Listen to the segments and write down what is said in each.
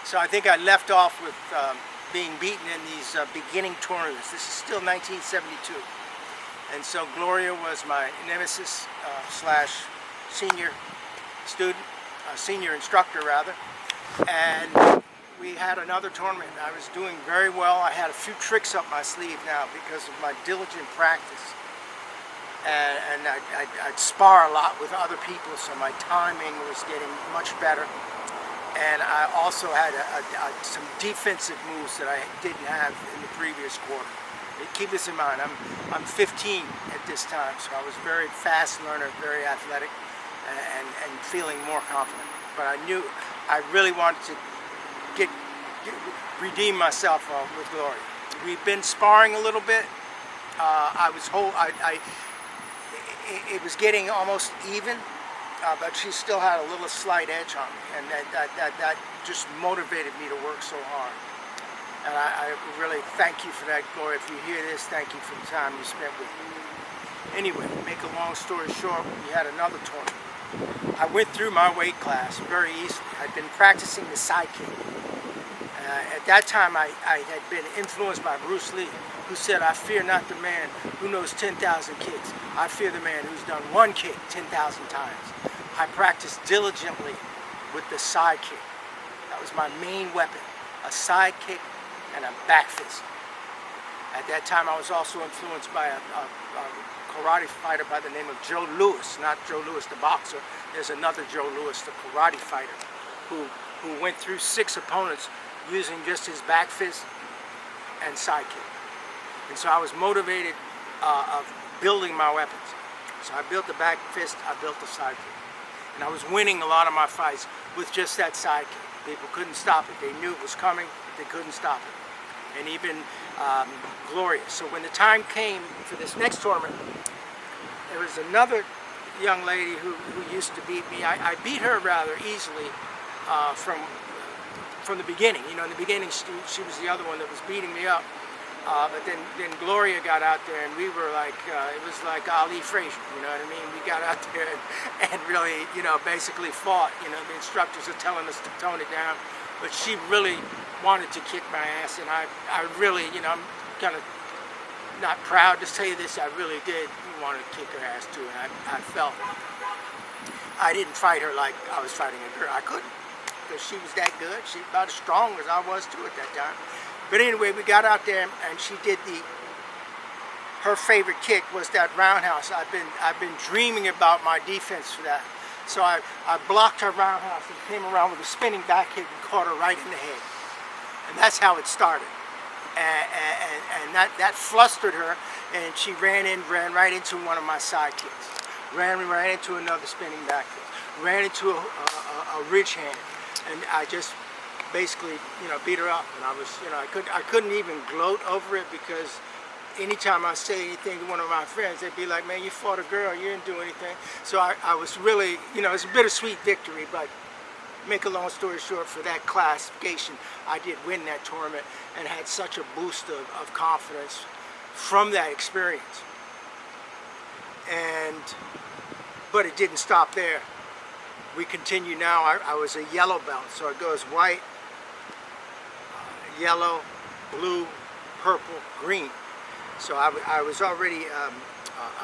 So I think I left off with being beaten in these beginning tournaments. This is still 1972. And so Gloria was my nemesis slash senior student, senior instructor rather. And we had another tournament. I was doing very well. I had a few tricks up my sleeve now because of my diligent practice. And I'd spar a lot with other people, so my timing was getting much better. And I also had some defensive moves that I didn't have in the previous quarter. Keep this in mind, I'm 15 at this time, so I was a very fast learner, very athletic, and feeling more confident. But I knew I really wanted to redeem myself with Gloria. We've been sparring a little bit. It was getting almost even, but she still had a little slight edge on me, and that just motivated me to work so hard. And I really thank you for that, Gloria. If you hear this, thank you for the time you spent with me. Anyway, to make a long story short, we had another tournament. I went through my weight class very easily. I'd been practicing the side kick. At that time, I had been influenced by Bruce Lee, who said, "I fear not the man who knows 10,000 kicks. I fear the man who's done one kick 10,000 times." I practiced diligently with the side kick. That was my main weapon, a side kick and a back fist. At that time, I was also influenced by a karate fighter by the name of Joe Louis, not Joe Louis the boxer. There's another Joe Louis, the karate fighter, who went through 6 opponents using just his back fist and side kick. And so I was motivated of building my weapons. So I built the back fist, I built the side kick. And I was winning a lot of my fights with just that side kick. People couldn't stop it. They knew it was coming, but they couldn't stop it. And even Gloria. So when the time came for this next tournament, there was another young lady who used to beat me. I beat her rather easily from the beginning. You know, in the beginning she was the other one that was beating me up. But then Gloria got out there, and we were like, it was like Ali Frazier, you know what I mean? We got out there and really, you know, basically fought. You know, the instructors are telling us to tone it down, but she really wanted to kick my ass, and I really, you know, I'm kind of not proud to say this, I really did want to kick her ass too, and I felt I didn't fight her like I was fighting a girl. I couldn't, because she was that good. She was about as strong as I was too at that time. But anyway, we got out there, and she did her favorite kick was that roundhouse. I've been dreaming about my defense for that. So I blocked her roundhouse and came around with a spinning back kick and caught her right in the head. And that's how it started. And that flustered her, and she ran right into one of my side kicks. Ran into another spinning back kick. Ran into a ridge hand, and I just basically, you know, beat her up. And I was, you know, I couldn't even gloat over it, because anytime I say anything to one of my friends, they'd be like, "Man, you fought a girl, you didn't do anything." So I was really, you know, it's a bittersweet victory, but make a long story short, for that classification, I did win that tournament and had such a boost of confidence from that experience. But it didn't stop there. We continue now. I was a yellow belt, so it goes white, yellow, blue, purple, green. So I was already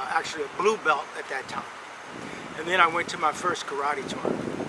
actually a blue belt at that time. And then I went to my first karate tournament.